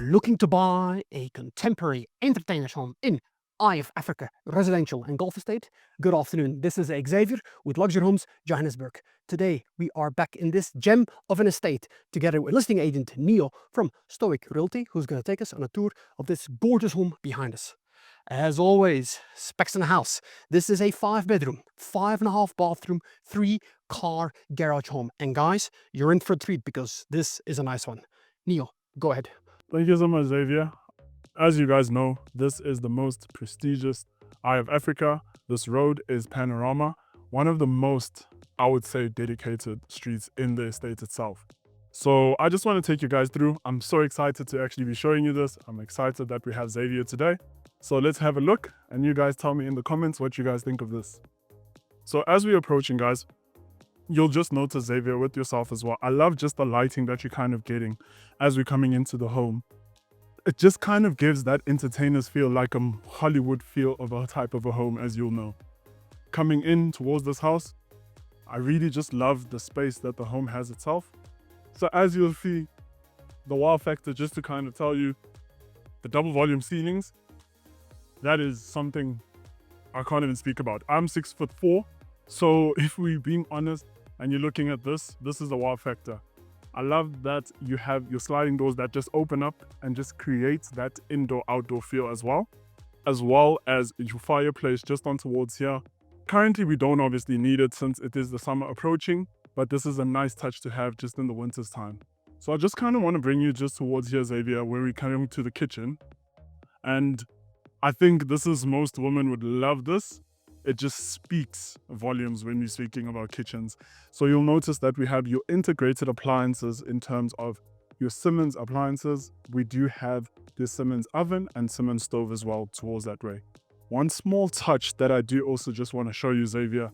Looking to buy a contemporary entertainer's home in Eye of Africa residential and golf estate? Good afternoon, this is Xavier with Luxury Homes Johannesburg. Today we are back in this gem of an estate together with listing agent Neo from Stoic Realty, who's going to take us on a tour of this gorgeous home behind us. As always, specs in the house. This is a 5-bedroom, 5.5 bathroom, 3-car garage home. And guys, you're in for a treat because this is a nice one. Neo, go ahead. Thank you so much, Xavier. As you guys know, this is the most prestigious Eye of Africa. This road is Panorama, one of the most, I would say, dedicated streets in the estate itself. So I just want to take you guys through. I'm so excited to actually be showing you this. I'm excited that we have Xavier today. So let's have a look and you guys tell me in the comments what you guys think of this. So as we're approaching, guys, you'll just notice Xavier with yourself as well. I love just the lighting that you're kind of getting as we're coming into the home. It just kind of gives that entertainer's feel, like a Hollywood feel of a type of a home, as you'll know. Coming in towards this house, I really just love the space that the home has itself. So as you'll see, the wow factor, just to kind of tell you, the double volume ceilings, that is something I can't even speak about. I'm 6'4", so if we're being honest, and you're looking at this is the wow factor. I love that you have your sliding doors that just open up and just creates that indoor-outdoor feel as well as your fireplace just on towards here. Currently, we don't obviously need it since it is the summer approaching, but this is a nice touch to have just in the winter's time. So I just kind of want to bring you just towards here, Xavier, where we're coming to the kitchen. And I think most women would love this. It just speaks volumes when we're speaking about kitchens. So you'll notice that we have your integrated appliances in terms of your Siemens appliances. We do have the Siemens oven and Siemens stove as well towards that way. One small touch that I do also just want to show you, Xavier,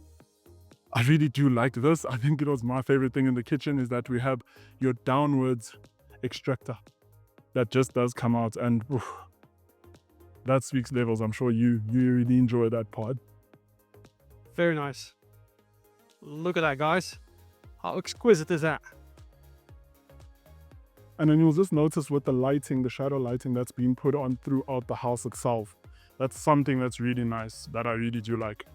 I really do like this. I think it was my favorite thing in the kitchen is that we have your downwards extractor that just does come out, and that speaks levels. I'm sure you really enjoy that part. Very nice. Look at that, guys. How exquisite is that? And then you'll just notice with the lighting, the shadow lighting that's being put on throughout the house itself. That's something that's really nice that I really do like.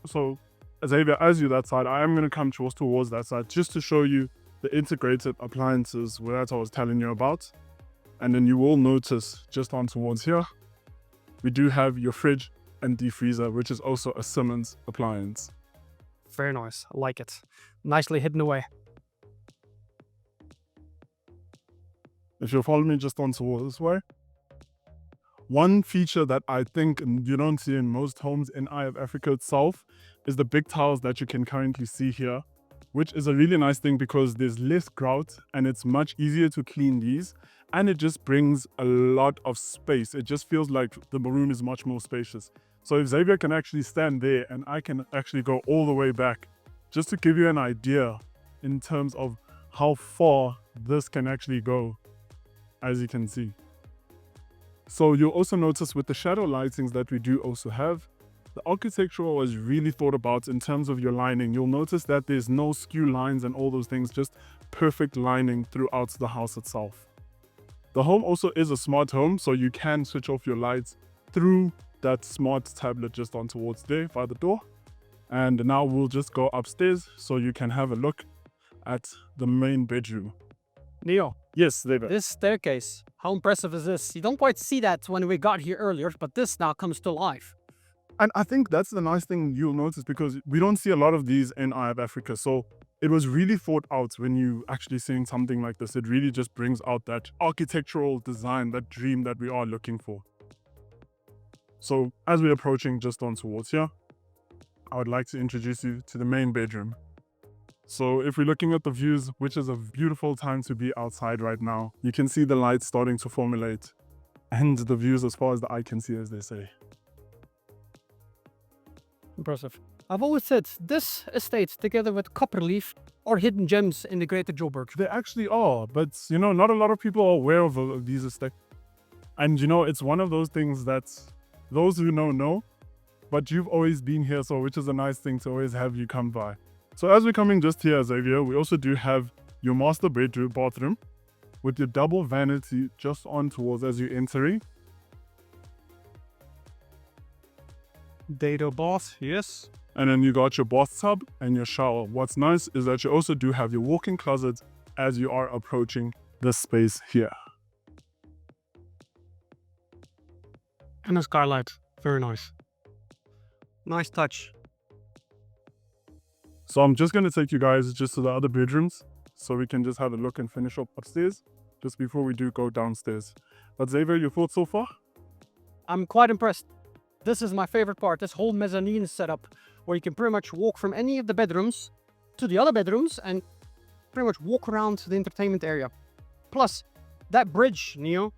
So, Xavier, as you're that side, I am going to come towards that side just to show you the integrated appliances that I was telling you about. And then you will notice just on towards here, we do have your fridge and deep freezer, which is also a Siemens appliance. Very nice. I like it. Nicely hidden away. If you'll follow me just on towards this way. One feature that I think you don't see in most homes in Eye of Africa itself is the big tiles that you can currently see here, which is a really nice thing because there's less grout and it's much easier to clean these, and it just brings a lot of space. It just feels like the room is much more spacious. So if Xavier can actually stand there and I can actually go all the way back, just to give you an idea in terms of how far this can actually go, as you can see. So you'll also notice with the shadow lightings that we do also have, the architectural was really thought about in terms of your lining. You'll notice that there's no skew lines and all those things, just perfect lining throughout the house itself. The home also is a smart home, so you can switch off your lights through that smart tablet just on towards there by the door. And now we'll just go upstairs so you can have a look at the main bedroom. Neo. Yes, David. This staircase, how impressive is this? You don't quite see that when we got here earlier, but this now comes to life. And I think that's the nice thing you'll notice because we don't see a lot of these in Eye of Africa. So it was really thought out when you actually seeing something like this. It really just brings out that architectural design, that dream that we are looking for. So as we're approaching just on towards here, I would like to introduce you to the main bedroom. So if we're looking at the views, which is a beautiful time to be outside right now, you can see the lights starting to formulate and the views as far as the eye can see, as they say. Impressive. I've always said this estate, together with Copperleaf, are hidden gems in the greater Joburg. They actually are, but not a lot of people are aware of these estates. And it's one of those things that those who know, but you've always been here, so which is a nice thing to always have you come by. So as we're coming just here, Xavier, we also do have your master bathroom. with your double vanity just on towards as you're entering. Dado bath, yes. And then you got your bathtub and your shower. What's nice is that you also do have your walk-in closet as you are approaching this space here. And a skylight. Very nice. Nice touch. So I'm just going to take you guys just to the other bedrooms so we can just have a look and finish up upstairs just before we do go downstairs. But Xavier, your thoughts so far? I'm quite impressed. This is my favorite part, this whole mezzanine setup, where you can pretty much walk from any of the bedrooms to the other bedrooms and pretty much walk around the entertainment area. Plus, that bridge, Neo,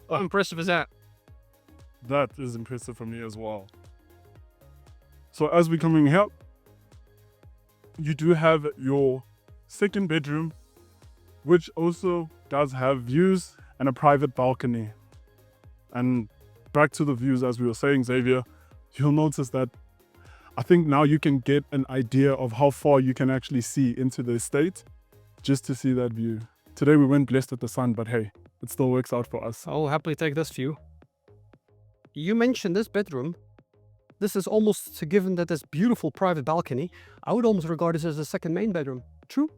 how impressive is that? That is impressive for me as well. So as we're coming here, you do have your second bedroom, which also does have views and a private balcony. And back to the views, as we were saying, Xavier, you'll notice that I think now you can get an idea of how far you can actually see into the estate just to see that view. Today we weren't blessed with the sun, but hey, it still works out for us. I'll happily take this view. You mentioned this bedroom. This is almost, given that this beautiful private balcony, I would almost regard this as a second main bedroom. True?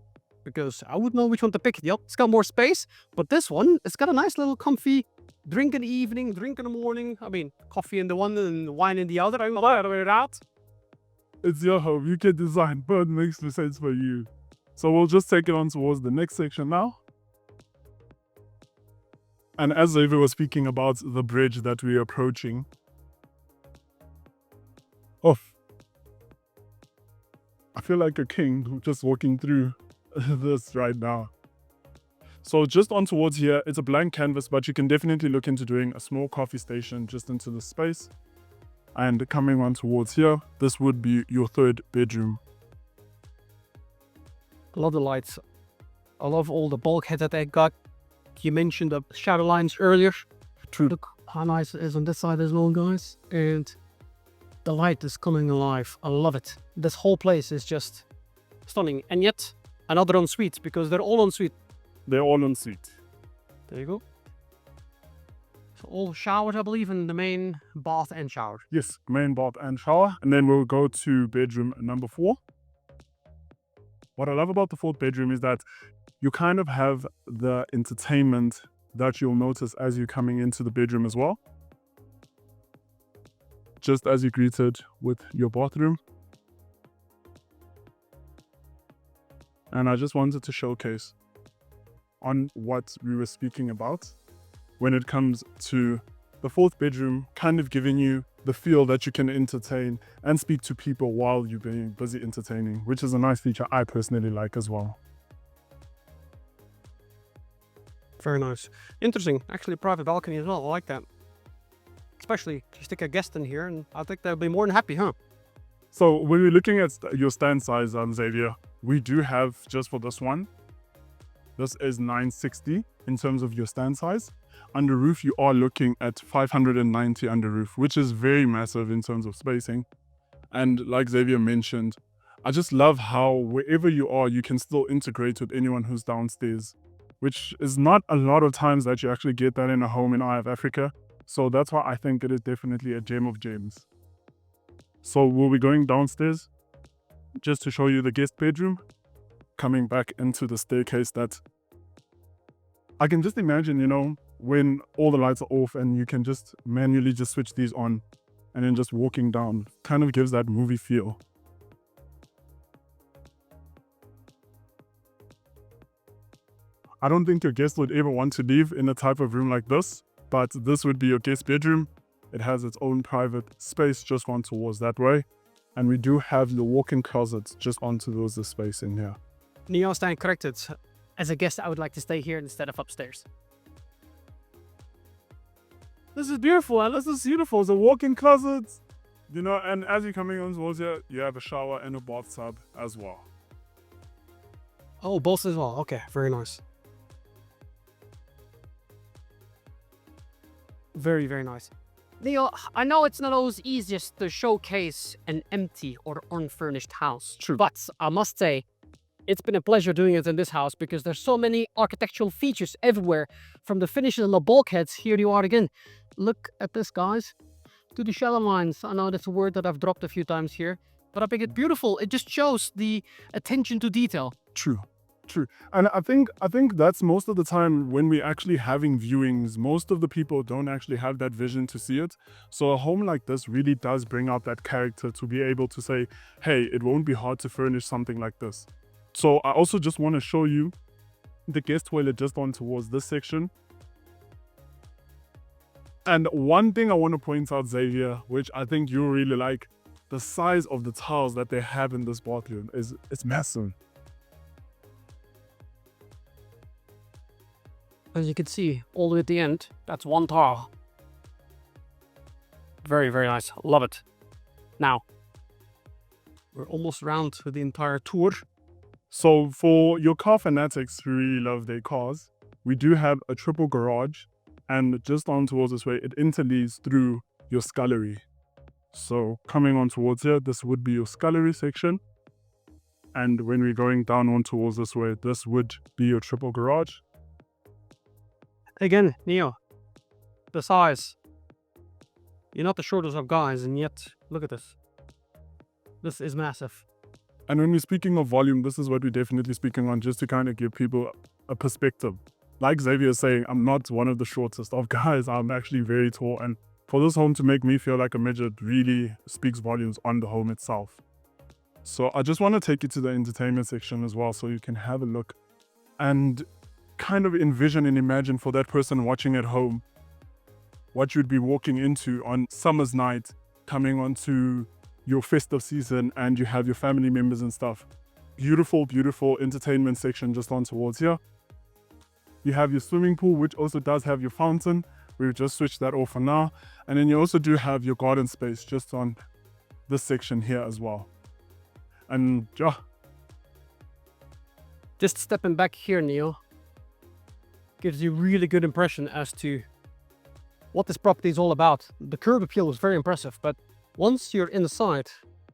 Because I wouldn't know which one to pick. Yep, it's got more space, but this one, it's got a nice little comfy drink in the evening, drink in the morning. I mean, coffee in the one and wine in the other. I don't know how to wear it out. It's your home, you can design, but it makes sense for you. So we'll just take it on towards the next section now. And as Xavier was speaking about the bridge that we're approaching, I feel like a king just walking through this right now. So just on towards here, it's a blank canvas, but you can definitely look into doing a small coffee station just into the space. And coming on towards here, this would be your third bedroom. I love the lights. I love all the bulkhead that they got. You mentioned the shadow lines earlier. True. Look how nice it is on this side as well, guys. And the light is coming alive. I love it. This whole place is just stunning. And yet, another ensuite, because they're all ensuite. They're all en suite. There you go. So all showered, I believe, in the main bath and shower. Yes, main bath and shower. And then we'll go to bedroom number 4. What I love about the fourth bedroom is that you kind of have the entertainment that you'll notice as you're coming into the bedroom as well. Just as you greeted with your bathroom. And I just wanted to showcase on what we were speaking about when it comes to the fourth bedroom, kind of giving you the feel that you can entertain and speak to people while you're being busy entertaining, which is a nice feature I personally like as well. Very nice. Interesting. Actually, a private balcony as well. I like that. Especially if you stick a guest in here, and I think they'll be more than happy, huh? So when we're looking at your stand size, Xavier, we do have, just for this one, this is 960 in terms of your stand size. Under roof, you are looking at 590 under roof, which is very massive in terms of spacing. And like Xavier mentioned, I just love how wherever you are, you can still integrate with anyone who's downstairs, which is not a lot of times that you actually get that in a home in Eye of Africa. So that's why I think it is definitely a gem of gems. So we'll be going downstairs just to show you the guest bedroom, coming back into the staircase that I can just imagine, you know, when all the lights are off and you can just manually just switch these on and then just walking down, kind of gives that movie feel. I don't think your guest would ever want to leave in a type of room like this, but this would be your guest bedroom. It has its own private space just on towards that way. And we do have the walk-in closets just on towards the space in here. Neo, stand corrected. As a guest, I would like to stay here instead of upstairs. This is beautiful, and this is beautiful. The walk-in closets, you know, and as you're coming on towards here, you have a shower and a bathtub as well. Oh, both as well. Okay, very nice. Very, very nice. Neo, I know it's not always easiest to showcase an empty or unfurnished house. True. But I must say, It's been a pleasure doing it in this house because there's so many architectural features everywhere, from the finishes and the bulkheads. Here you are again. Look at this, guys. To the shallow lines. I know that's a word that I've dropped a few times here, but I think it's beautiful. It just shows the attention to detail. True. And I think that's most of the time when we're actually having viewings, most of the people don't actually have that vision to see it. So a home like this really does bring out that character to be able to say, hey, it won't be hard to furnish something like this. So I also just want to show you the guest toilet just on towards this section. And one thing I want to point out, Xavier, which I think you'll really like, the size of the tiles that they have in this bathroom it's massive. As you can see, all the way at the end, that's one tile. Very, very nice. Love it. Now, we're almost around with the entire tour. So for your car fanatics who really love their cars, we do have a triple garage, and just on towards this way, it interleads through your scullery. So coming on towards here, this would be your scullery section. And when we're going down on towards this way, this would be your triple garage. Again, Neo, the size. You're not the shortest of guys, and yet, look at this. This is massive. And when we're speaking of volume, this is what we're definitely speaking on, just to kind of give people a perspective. Like Xavier is saying, I'm not one of the shortest of guys. I'm actually very tall. And for this home to make me feel like a midget really speaks volumes on the home itself. So I just want to take you to the entertainment section as well, so you can have a look and kind of envision and imagine for that person watching at home what you'd be walking into on summer's night, coming onto your festive season, and you have your family members and stuff. Beautiful, beautiful entertainment section just on towards here. You have your swimming pool, which also does have your fountain. We've just switched that off for now. And then you also do have your garden space just on this section here as well. And yeah. Just stepping back here, Neil, gives you really good impression as to what this property is all about. The curb appeal is very impressive, but once you're inside,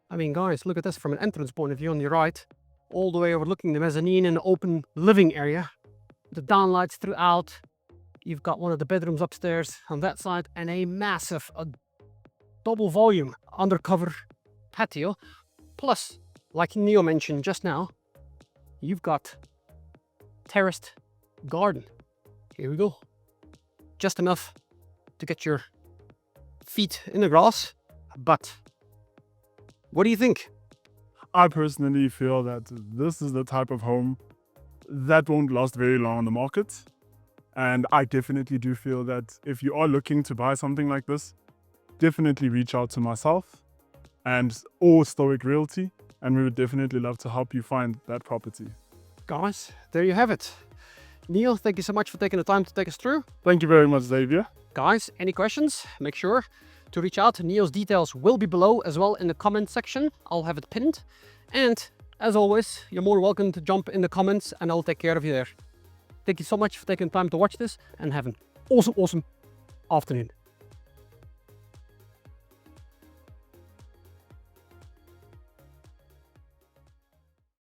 I mean, guys, look at this from an entrance point of view on your right, all the way overlooking the mezzanine and open living area. The downlights throughout. You've got one of the bedrooms upstairs on that side, and a massive, double volume undercover patio. Plus, like Neo mentioned just now, you've got terraced garden. Here we go. Just enough to get your feet in the grass. But what do you think? I personally feel that this is the type of home that won't last very long on the market. And I definitely do feel that if you are looking to buy something like this, definitely reach out to myself or Stoic Realty, and we would definitely love to help you find that property. Guys, there you have it. Neil, thank you so much for taking the time to take us through. Thank you very much, Xavier. Guys, any questions? Make sure to reach out. Neil's details will be below as well in the comment section. I'll have it pinned. And as always, you're more welcome to jump in the comments and I'll take care of you there. Thank you so much for taking time to watch this, and have an awesome, awesome afternoon.